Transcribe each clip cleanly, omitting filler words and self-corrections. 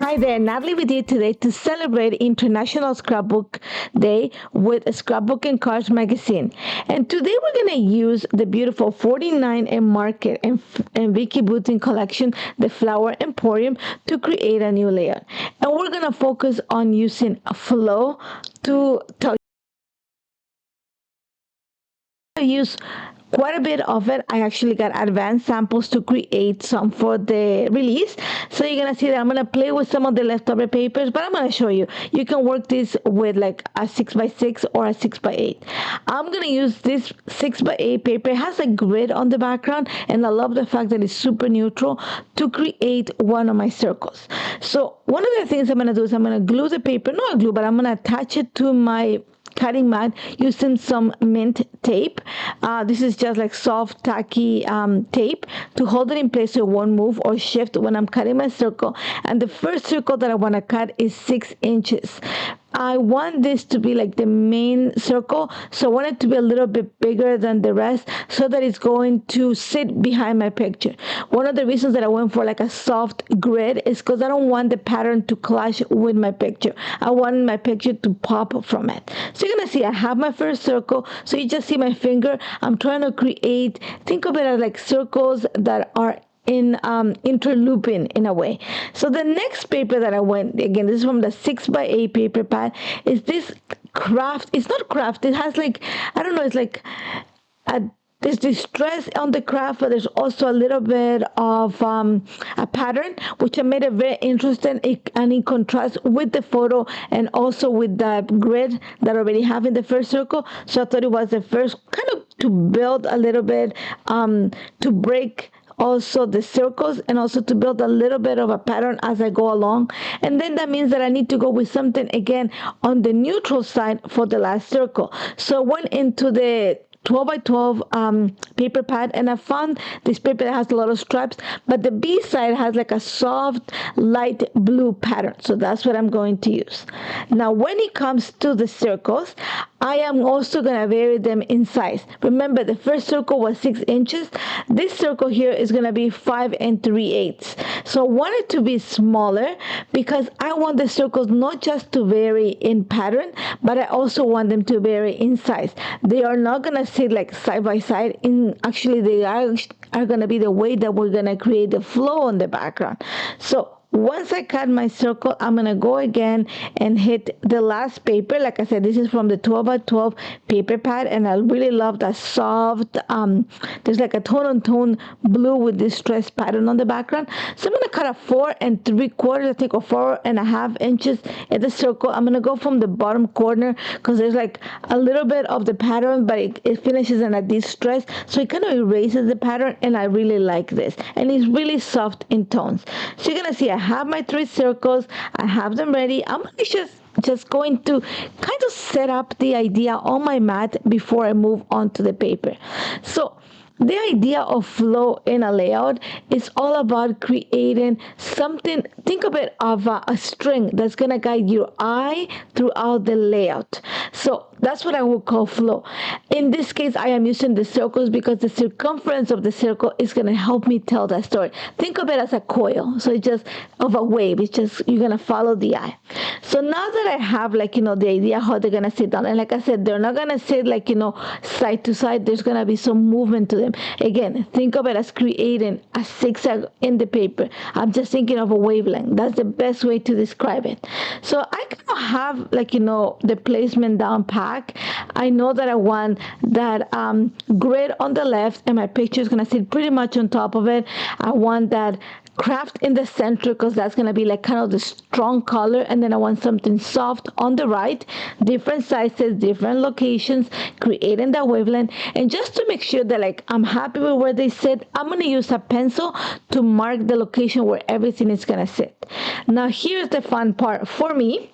Hi there, Natalie with you today to celebrate International Scrapbook Day with Scrapbook and Cards magazine. And today we're going to use the beautiful 49 and Market and Vicki Boutin collection, the Flower Emporium, to create a new layout. And we're going to focus on using flow to tell use quite a bit of it. I actually got advanced samples to create some for the release. So you're going to see that I'm going to play with some of the leftover papers, but I'm going to show you. You can work this with like a 6x6 or a 6x8. I'm going to use this 6x8 paper. It has a grid on the background, and I love the fact that it's super neutral to create one of my circles. So one of the things I'm going to do is I'm going to glue the paper, not glue, but I'm going to attach it to my cutting mat using some mint tape. This is just like soft tacky tape to hold it in place so it won't move or shift when I'm cutting my circle. And the first circle that I want to cut is 6 inches. I want this to be like the main circle, so I want it to be a little bit bigger than the rest so that it's going to sit behind my picture. One of the reasons that I went for like a soft grid is because I don't want the pattern to clash with my picture. I want my picture to pop from it. So you're going to see I have my first circle, so you just see my finger. I'm trying to create, think of it as like circles that are in interlooping in a way. So the next paper that I went, again, this is from the 6x8 paper pad, is this craft. It's not craft, it has like, I don't know, it's like there's distress on the craft, but there's also a little bit of a pattern, which I made it very interesting and in contrast with the photo and also with the grid that I already have in the first circle. So I thought it was the first kind of to build a little bit, to break also the circles and also to build a little bit of a pattern as I go along. And then that means that I need to go with something again on the neutral side for the last circle. So I went into the 12x12 paper pad, and I found this paper that has a lot of stripes, but the B side has like a soft light blue pattern. So that's what I'm going to use. Now when it comes to the circles, I am also going to vary them in size. Remember, the first circle was 6 inches. This circle here is going to be 5 3/8. So I want it to be smaller because I want the circles not just to vary in pattern, but I also want them to vary in size. They are not going to sit like side by side. Actually, they are going to be the way that we're going to create the flow on the background. So once I cut my circle, I'm going to go again and hit the last paper. Like I said, this is from the 12x12 paper pad, and I really love that soft, there's like a tone-on-tone blue with this stress pattern on the background. So I'm going to cut a 4 3/4, I think, or 4.5 inches in the circle. I'm going to go from the bottom corner because there's like a little bit of the pattern, but it finishes in a distress. So it kind of erases the pattern, and I really like this. And it's really soft in tones. So you're going to see I have my 3 circles. I have them ready. I'm just going to kind of set up the idea on my mat before I move on to the paper. So the idea of flow in a layout is all about creating something. Think of it of a string that's going to guide your eye throughout the layout. So that's what I would call flow. In this case, I am using the circles because the circumference of the circle is going to help me tell that story. Think of it as a coil. So it's just of a wave. It's just, you're going to follow the eye. So now that I have, like, the idea how they're going to sit down, and like I said, they're not going to sit like, side to side. There's going to be some movement to them. Again, think of it as creating a zigzag in the paper. I'm just thinking of a wavelength. That's the best way to describe it. So I kind of have, like, the placement down pack. I know that I want that grid on the left, and my picture is going to sit pretty much on top of it. I want that craft in the center because that's going to be like kind of the strong color, and then I want something soft on the right, different sizes, different locations, creating that wavelength. And just to make sure that like I'm happy with where they sit, I'm going to use a pencil to mark the location where everything is going to sit. Now here's the fun part for me.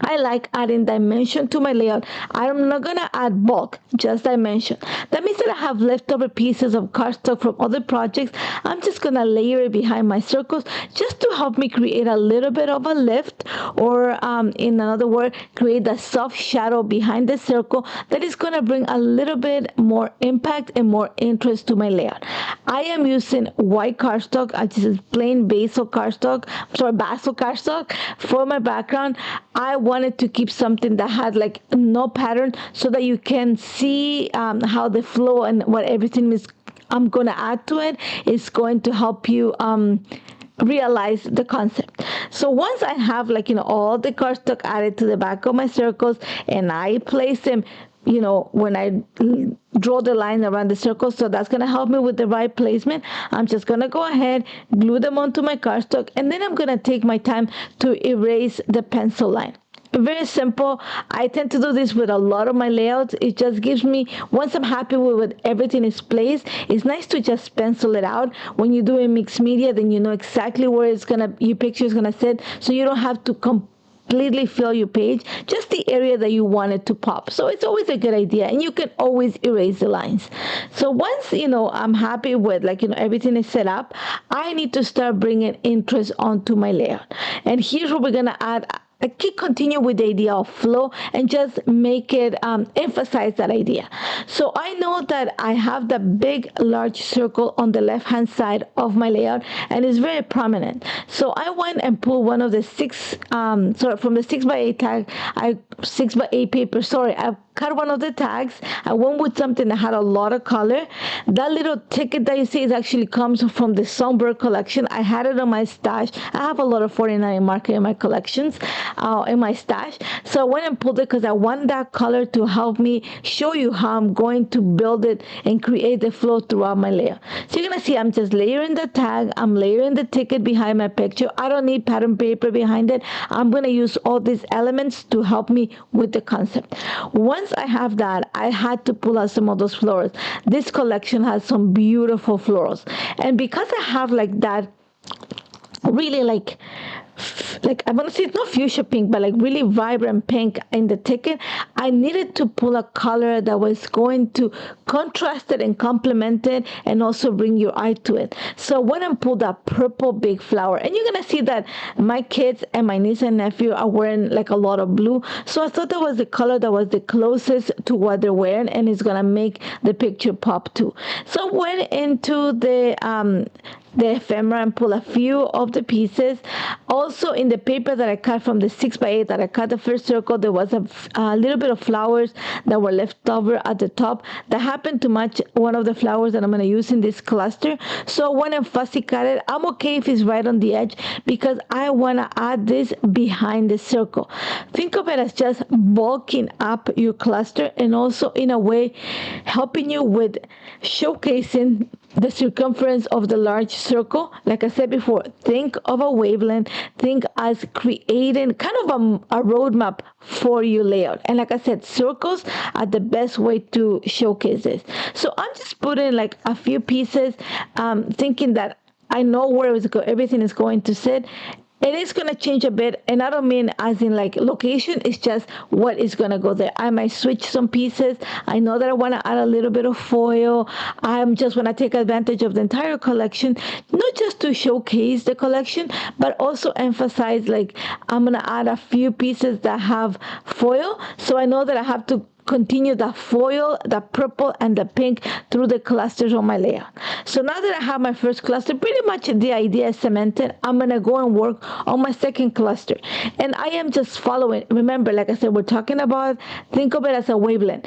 I like adding dimension to my layout. I'm not going to add bulk, just dimension. That means that I have leftover pieces of cardstock from other projects. I'm just going to layer it behind my circles just to help me create a little bit of a lift, or in another word, create a soft shadow behind the circle that is going to bring a little bit more impact and more interest to my layout. I am using white cardstock, which is plain basil cardstock, basil cardstock for my background. I wanted to keep something that had like no pattern so that you can see how the flow and what everything is I'm going to add to it is going to help you realize the concept. So once I have all the cardstock added to the back of my circles and I place them when I draw the line around the circle, so that's going to help me with the right placement. I'm just going to go ahead, glue them onto my cardstock, and then I'm going to take my time to erase the pencil line. Very simple. I tend to do this with a lot of my layouts. It just gives me, once I'm happy with everything is placed, it's nice to just pencil it out. When you do a mixed media, then you know exactly where your picture is gonna sit, so you don't have to completely fill your page, just the area that you want it to pop. So it's always a good idea, and you can always erase the lines. So once I'm happy with everything is set up, I need to start bringing interest onto my layout. And here's what we're gonna add. I can continue with the idea of flow and just make it emphasize that idea. So I know that I have the big large circle on the left hand side of my layout, and it's very prominent. So I went and pulled one of the from the 6x8 tag, 6x8 paper, I cut one of the tags. I went with something that had a lot of color. That little ticket that you see actually comes from the Songbird collection. I had it on my stash. I have a lot of 49 marker in my collections, in my stash. So I went and pulled it because I want that color to help me show you how I'm going to build it and create the flow throughout my layer. So you're going to see I'm just layering the tag. I'm layering the ticket behind my picture. I don't need pattern paper behind it. I'm going to use all these elements to help me with the concept. Once I have that, I had to pull out some of those florals. This collection has some beautiful florals. And because I have that really I want to say it's not fuchsia pink, but really vibrant pink in the ticket, I needed to pull a color that was going to contrast it and complement it and also bring your eye to it. So when I pulled that purple big flower, and you're going to see that my kids and my niece and nephew are wearing a lot of blue. So I thought that was the color that was the closest to what they're wearing, and it's going to make the picture pop too. So I went into the ephemera and pull a few of the pieces. Also in the paper that I cut from the 6x8 that I cut the first circle, there was a little bit of flowers that were left over at the top that happened to match one of the flowers that I'm going to use in this cluster. So when I fussy cut it, I'm okay if it's right on the edge because I want to add this behind the circle. Think of it as just bulking up your cluster and also in a way helping you with showcasing the circumference of the large circle. Like I said before, think of a wavelength, think as creating kind of a roadmap for your layout. And like I said, circles are the best way to showcase this. So I'm just putting a few pieces, thinking that I know where everything is going to sit. It is going to change a bit, and I don't mean as in location, it's just what is going to go there. I might switch some pieces. I know that I want to add a little bit of foil. I'm just want to take advantage of the entire collection, not just to showcase the collection, but also emphasize I'm going to add a few pieces that have foil. So I know that I have to continue the foil, the purple and the pink through the clusters on my layout. So now that I have my first cluster, pretty much the idea is cemented. I'm going to go and work on my second cluster. And I am just following. Remember, like I said, we're talking about, think of it as a wavelength.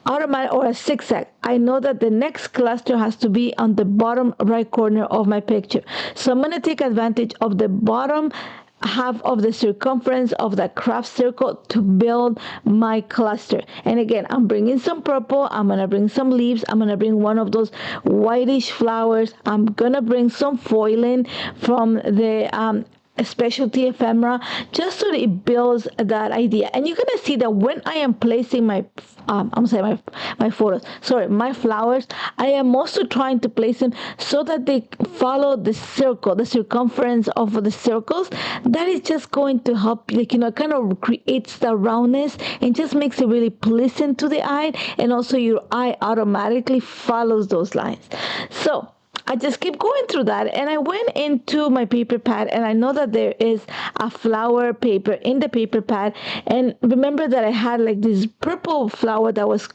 Automatic or a zigzag. I know that the next cluster has to be on the bottom right corner of my picture. So I'm going to take advantage of the bottom half of the circumference of the craft circle to build my cluster. And again, I'm bringing some purple. I'm going to bring some leaves. I'm going to bring one of those whitish flowers. I'm going to bring some foiling from the specialty ephemera, just so that it builds that idea. And you're gonna see that when I am placing my my photos, sorry, my flowers, I am also trying to place them so that they follow the circle, the circumference of the circles. That is just going to help, like, kind of creates the roundness and just makes it really pleasant to the eye, and also your eye automatically follows those lines. So I just keep going through that, and I went into my paper pad, and I know that there is a flower paper in the paper pad, and remember that I had like this purple flower that was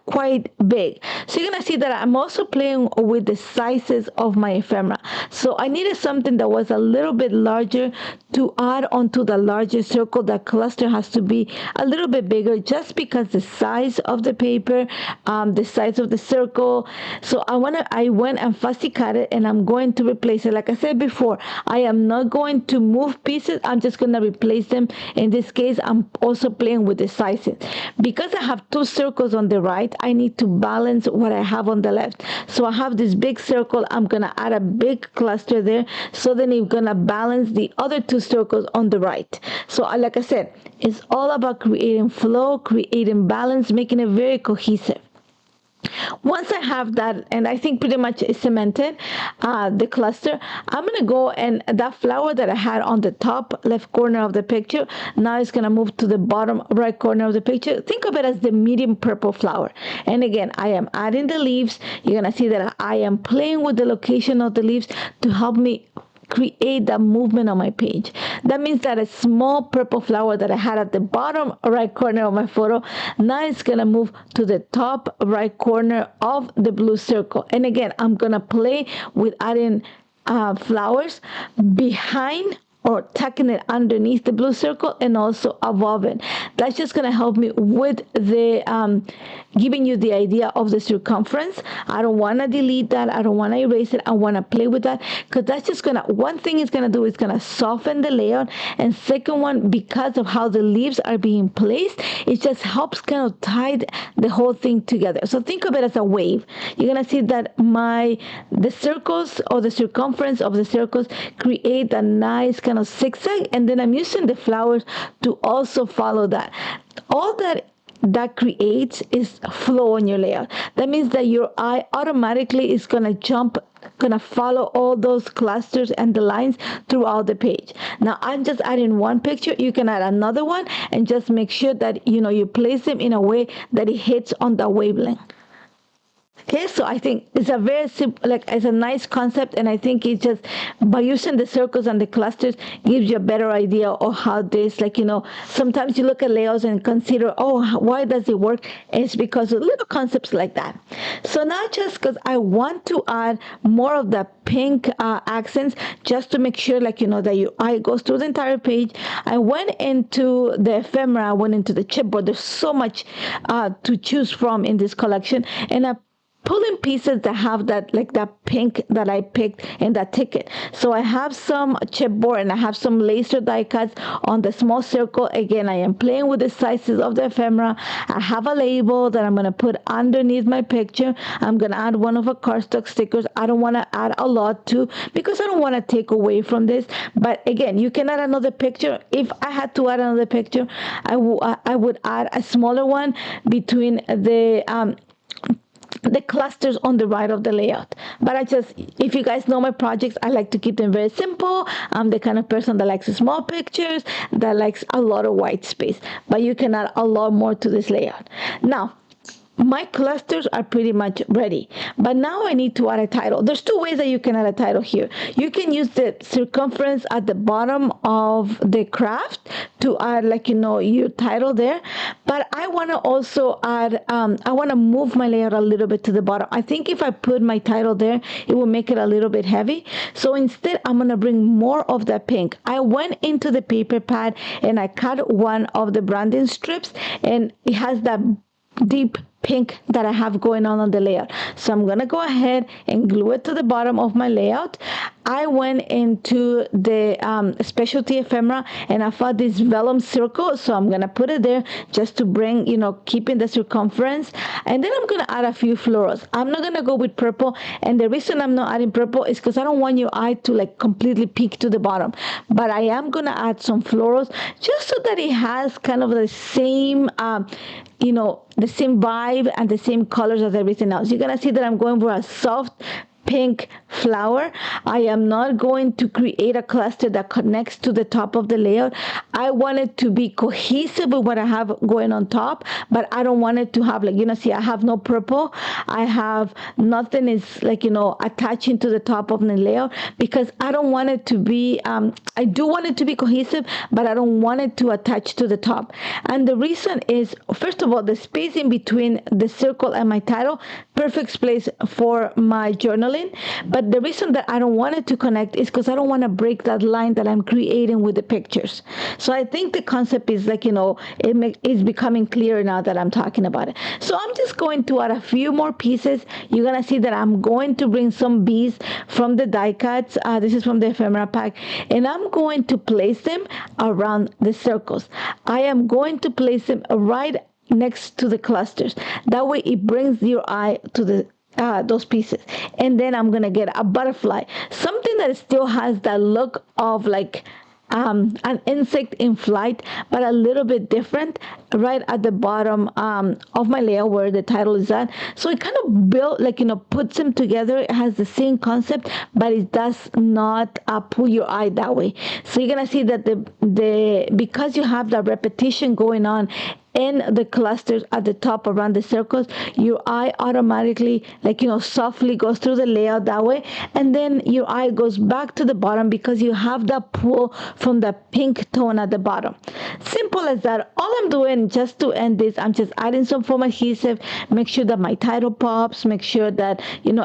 quite big. So you're gonna see that I'm also playing with the sizes of my ephemera. So I needed something that was a little bit larger to add onto the larger circle. That cluster has to be a little bit bigger, just because the size of the paper, the size of the circle. So I went and fussy cut it, and I'm going to replace it. Like I said before, I am not going to move pieces. I'm just gonna replace them. In this case, I'm also playing with the sizes. Because I have two circles on the right, I need to balance what I have on the left. So I have this big circle, I'm gonna add a big cluster there, so then it's gonna balance the other two circles on the right. So like I said, it's all about creating flow, creating balance, making it very cohesive. Once I have that, and I think pretty much it's cemented, the cluster, I'm going to go, and that flower that I had on the top left corner of the picture, now it's going to move to the bottom right corner of the picture. Think of it as the medium purple flower. And again, I am adding the leaves. You're going to see that I am playing with the location of the leaves to help me create that movement on my page. That means that a small purple flower that I had at the bottom right corner of my photo, now it's gonna move to the top right corner of the blue circle. And again, I'm gonna play with adding flowers behind or tucking it underneath the blue circle and also above it. That's just going to help me with the giving you the idea of the circumference. I don't want to delete that. I don't want to erase it. I want to play with that, because that's just going to, one thing it's going to do is going to soften the layout, and second one, because of how the leaves are being placed, it just helps kind of tie the whole thing together. So think of it as a wave. You're going to see that the circles, or the circumference of the circles, create a nice kind of zigzag, and then I'm using the flowers to also follow that. All that creates is flow on your layout. That means that your eye automatically is going to follow all those clusters and the lines throughout the page. Now I'm just adding one picture. You can add another one, and just make sure that you place them in a way that it hits on the wavelength. Okay, so I think it's a very simple, it's a nice concept, and I think it's just by using the circles and the clusters gives you a better idea of how this, sometimes you look at layouts and consider, oh, why does it work? It's because of little concepts like that. So now, just because I want to add more of the pink accents, just to make sure, that your eye goes through the entire page, I went into the ephemera, I went into the chipboard. There's so much to choose from in this collection, and I pulling pieces that have that pink that I picked in that ticket. So I have some chipboard, and I have some laser die cuts on the small circle. Again, I am playing with the sizes of the ephemera. I have a label that I'm going to put underneath my picture. I'm going to add one of a cardstock stickers. I don't want to add a lot too, because I don't want to take away from this. But again, you can add another picture. If I had to add another picture, I would add a smaller one between the clusters on the right of the layout. But if you guys know my projects, I like to keep them very simple. I'm the kind of person that likes small pictures, that likes a lot of white space, but you can add a lot more to this layout. Now, my clusters are pretty much ready, but now I need to add a title. There's two ways that you can add a title here. You can use the circumference at the bottom of the craft to add your title there, but I want to also add, I want to move my layout a little bit to the bottom. I think if I put my title there, it will make it a little bit heavy. So instead, I'm going to bring more of that pink. I went into the paper pad and I cut one of the branding strips, and it has that deep pink that I have going on the layout. So I'm gonna go ahead and glue it to the bottom of my layout. I went into the specialty ephemera and I found this vellum circle, so I'm gonna put it there just to bring, keeping the circumference. And then I'm gonna add a few florals. I'm not gonna go with purple, and the reason I'm not adding purple is because I don't want your eye to like completely peek to the bottom. But I am gonna add some florals just so that it has kind of the same the same vibe and the same colors as everything else. You're gonna see that I'm going for a soft pink flower. I am not going to create a cluster that connects to the top of the layout. I want it to be cohesive with what I have going on top, but I don't want it to have see, I have no purple. I have nothing is attaching to the top of the layout because I don't want it to be, I do want it to be cohesive, but I don't want it to attach to the top. And the reason is, first of all, the space in between the circle and my title, perfect space for my journaling. But the reason that I don't want it to connect is because I don't want to break that line that I'm creating with the pictures. So I think the concept is it's becoming clearer now that I'm talking about it. So I'm just going to add a few more pieces. You're going to see that I'm going to bring some beads from the die cuts. This is from the ephemera pack. And I'm going to place them around the circles. I am going to place them right next to the clusters. That way it brings your eye to those pieces. And then I'm gonna get a butterfly, something that still has that look of like an insect in flight, but a little bit different, right at the bottom of my layout where the title is at. So it kind of puts them together. It has the same concept, but it does not pull your eye that way. So you're gonna see that because you have that repetition going on in the clusters at the top around the circles, your eye automatically softly goes through the layout that way, and then your eye goes back to the bottom because you have that pull from the pink tone at the bottom. Simple as that. All I'm doing just to end this, I'm just adding some foam adhesive, make sure that my title pops, make sure that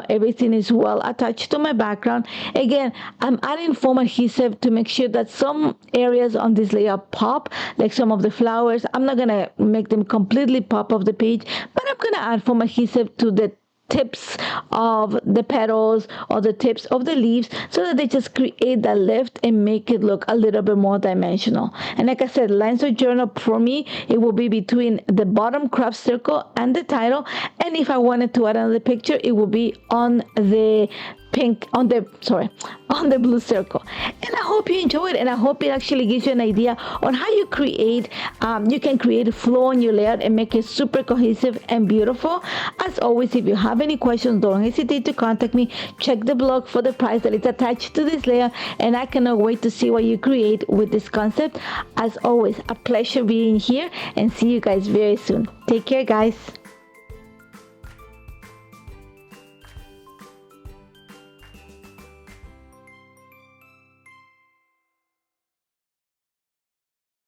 everything is well attached to my background. Again, I'm adding foam adhesive to make sure that some areas on this layout pop, like some of the flowers. I'm not gonna make them completely pop off the page, but I'm gonna add foam adhesive to the tips of the petals or the tips of the leaves so that they just create that lift and make it look a little bit more dimensional. And like I said, lines of journal for me, it will be between the bottom crop circle and the title. And if I wanted to add another picture, it will be on the blue circle. And I hope you enjoy it, and I hope it actually gives you an idea on how you can create a flow on your layout and make it super cohesive and beautiful. As always, if you have any questions, don't hesitate to contact me. Check the blog for the price that is attached to this layout, and I cannot wait to see what you create with this concept. As always, a pleasure being here, and see you guys very soon. Take care, guys.